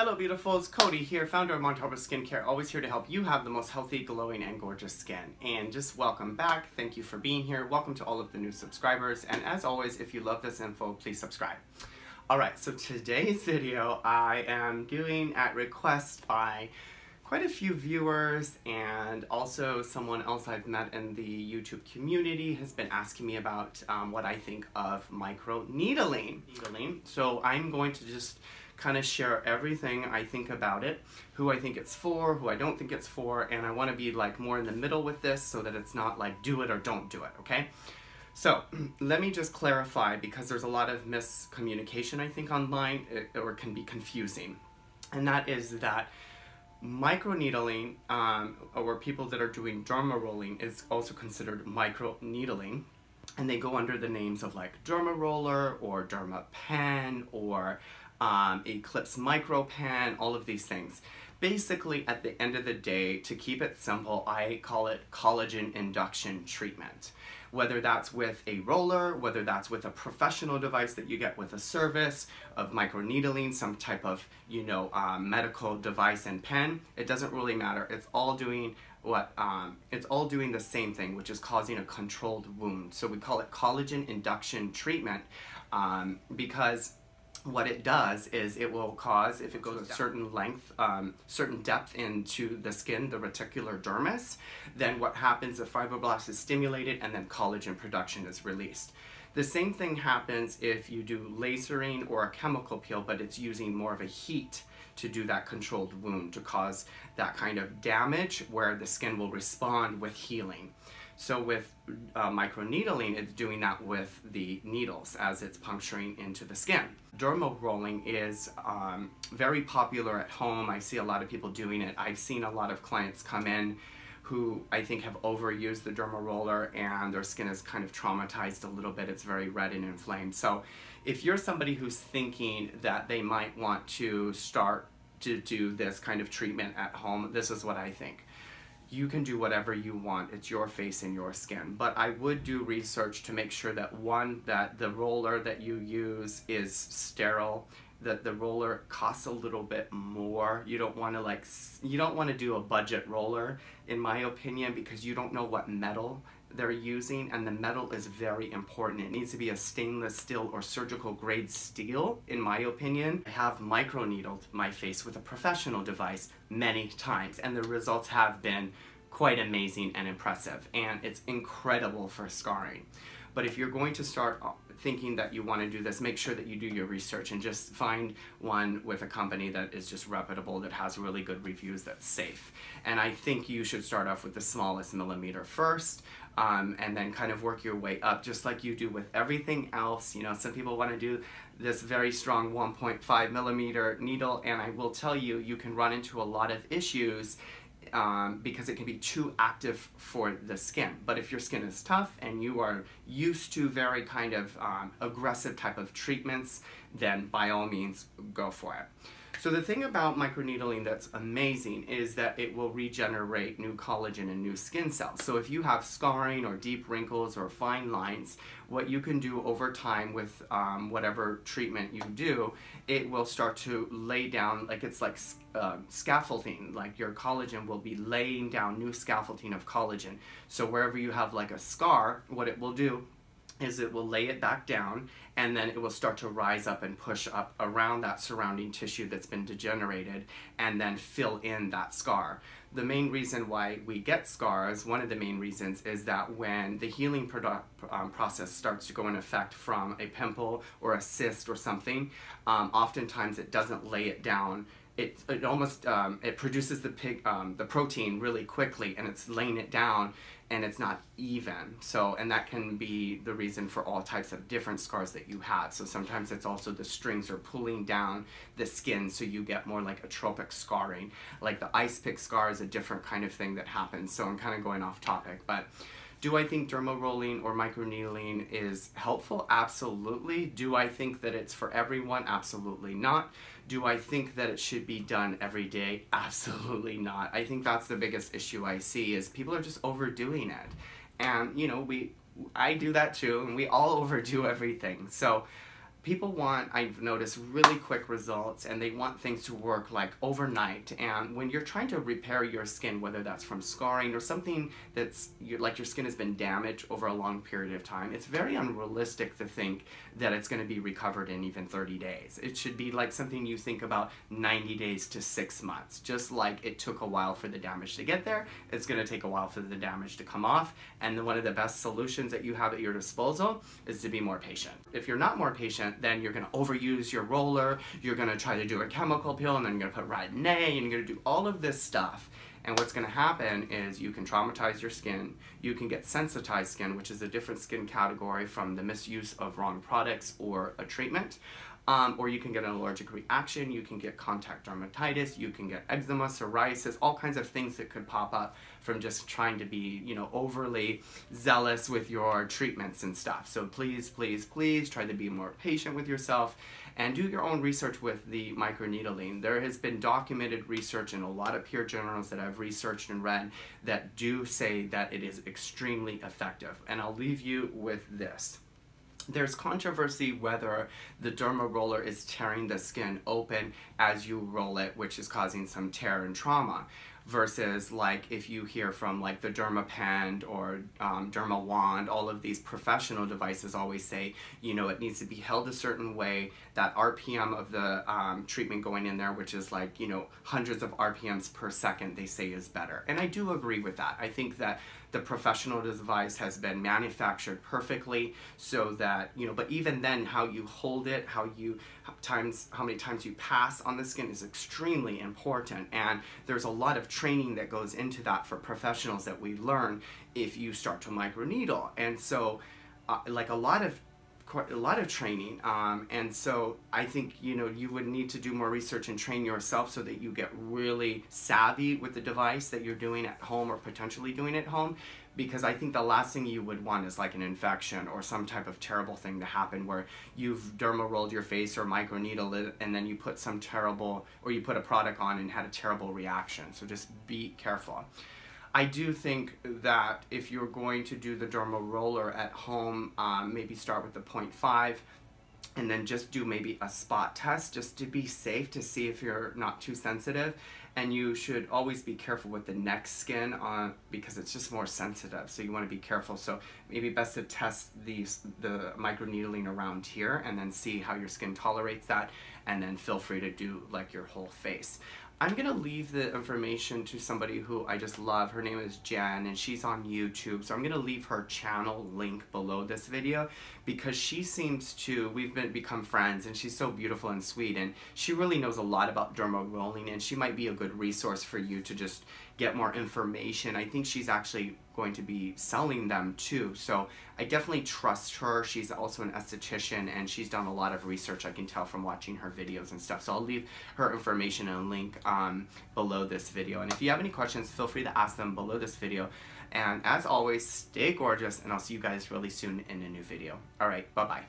Hello beautifuls, Cody here, founder of Montarbo Skincare, always here to help you have the most healthy, glowing, and gorgeous skin. And just welcome back, thank you for being here, welcome to all of the new subscribers, and as always, if you love this info, please subscribe. Alright, so today's video I am doing at request by quite a few viewers, and also someone else I've met in the YouTube community has been asking me about what I think of microneedling. So I'm going to just kind of share everything I think about it, who I think it's for, who I don't think it's for, and I want to be like more in the middle with this so that it's not like do it or don't do it, okay? So let me just clarify, because there's a lot of miscommunication I think online, or can be confusing, and that is that microneedling, or people that are doing derma-rolling, is also considered microneedling, and they go under the names of like derma-roller or derma pen or Eclipse micro pen, all of these things. Basically, at the end of the day, to keep it simple, I call it collagen induction treatment. Whether that's with a roller, whether that's with a professional device that you get with a service of microneedling, some type of, you know, medical device and pen, it doesn't really matter. It's all doing what, it's all doing the same thing, which is causing a controlled wound. So we call it collagen induction treatment, because what it does is it will cause, if it goes a certain length, certain depth into the skin, the reticular dermis, then what happens, the fibroblast is stimulated and then collagen production is released. The same thing happens if you do lasering or a chemical peel, but it's using more of a heat to do that controlled wound, to cause that kind of damage where the skin will respond with healing. So with microneedling, it's doing that with the needles as it's puncturing into the skin. Derma rolling is very popular at home. I see a lot of people doing it. I've seen a lot of clients come in who I think have overused the derma roller and their skin is kind of traumatized a little bit. It's very red and inflamed. So if you're somebody who's thinking that they might want to start to do this kind of treatment at home, this is what I think. You can do whatever you want. It's your face and your skin. But I would do research to make sure that, one, that the roller that you use is sterile, that the roller costs a little bit more. You don't want to do a budget roller, in my opinion, because you don't know what metal they're using, and the metal is very important. It needs to be a stainless steel or surgical grade steel, in my opinion. I have microneedled my face with a professional device many times, and the results have been quite amazing and impressive, and it's incredible for scarring. But if you're going to start thinking that you want to do this, make sure that you do your research and just find one with a company that is just reputable, that has really good reviews, that's safe. And I think you should start off with the smallest millimeter first, and then kind of work your way up, just like you do with everything else. You know, some people want to do this very strong 1.5 millimeter needle, and I will tell you, you can run into a lot of issues because it can be too active for the skin. But if your skin is tough and you are used to very kind of aggressive type of treatments, then by all means go for it. So the thing about microneedling that's amazing is that it will regenerate new collagen and new skin cells. So if you have scarring or deep wrinkles or fine lines, what you can do over time with whatever treatment you do, it will start to lay down, like it's like scaffolding, like your collagen will be laying down new scaffolding of collagen. So wherever you have like a scar, what it will do is it will lay it back down, and then it will start to rise up and push up around that surrounding tissue that's been degenerated, and then fill in that scar. The main reason why we get scars, one of the main reasons, is that when the healing process starts to go in effect from a pimple or a cyst or something, oftentimes it doesn't lay it down. It produces the protein really quickly, and it's laying it down, and it's not even. So, and that can be the reason for all types of different scars that you have. So sometimes it's also the strings are pulling down the skin, so you get more like atrophic scarring. Like the ice pick scar is a different kind of thing that happens. So I'm kind of going off topic, but do I think derma rolling or microneedling is helpful? Absolutely. Do I think that it's for everyone? Absolutely not. Do I think that it should be done every day? Absolutely not. I think that's the biggest issue I see, is people are just overdoing it. And you know, I do that too, and we all overdo everything. So people want, I've noticed, really quick results, and they want things to work like overnight. And when you're trying to repair your skin, whether that's from scarring or something that's like your skin has been damaged over a long period of time, it's very unrealistic to think that it's going to be recovered in even 30 days. It should be like something you think about 90 days to 6 months. Just like it took a while for the damage to get there, it's going to take a while for the damage to come off. And then one of the best solutions that you have at your disposal is to be more patient. If you're not more patient, then you're going to overuse your roller, you're going to try to do a chemical peel, and then you're going to put Retin-A, and you're going to do all of this stuff. And what's going to happen is you can traumatize your skin, you can get sensitized skin, which is a different skin category from the misuse of wrong products or a treatment. Or you can get an allergic reaction, you can get contact dermatitis, you can get eczema, psoriasis, all kinds of things that could pop up from just trying to be, you know, overly zealous with your treatments and stuff. So please, please, please try to be more patient with yourself and do your own research with the microneedling. There has been documented research in a lot of peer journals that I've researched and read that do say that it is extremely effective. And I'll leave you with this. There's controversy whether the derma-roller is tearing the skin open as you roll it, which is causing some tear and trauma, versus like if you hear from like the derma-pen or derma wand, all of these professional devices always say, you know, it needs to be held a certain way, that RPM of the treatment going in there, which is like, you know, hundreds of RPMs per second, they say is better. And I do agree with that. I think that the professional device has been manufactured perfectly so that, you know, but even then how you hold it, how many times you pass on the skin is extremely important. And there's a lot of training that goes into that for professionals that we learn if you start to microneedle. And so like a lot of training, and so I think, you know, you would need to do more research and train yourself so that you get really savvy with the device that you're doing at home or potentially doing at home, because I think the last thing you would want is like an infection or some type of terrible thing to happen where you've derma rolled your face or microneedled it and then you put some terrible, or you put a product on and had a terrible reaction. So just be careful. I do think that if you're going to do the derma roller at home, maybe start with the 0.5 and then just do maybe a spot test just to be safe, to see if you're not too sensitive. And you should always be careful with the neck skin because it's just more sensitive, so you want to be careful. So maybe best to test the microneedling around here and then see how your skin tolerates that, and then feel free to do like your whole face. I'm gonna leave the information to somebody who I just love. Her name is Jen and she's on YouTube. So I'm gonna leave her channel link below this video because she seems to, we've become friends, and she's so beautiful and sweet, and she really knows a lot about derma rolling, and she might be a good resource for you to just get more information. I think she's actually going to be selling them too, so I definitely trust her. She's also an esthetician and she's done a lot of research, I can tell from watching her videos and stuff. So I'll leave her information and a link below this video, and if you have any questions, feel free to ask them below this video. And as always, stay gorgeous, and I'll see you guys really soon in a new video. Alright, bye-bye.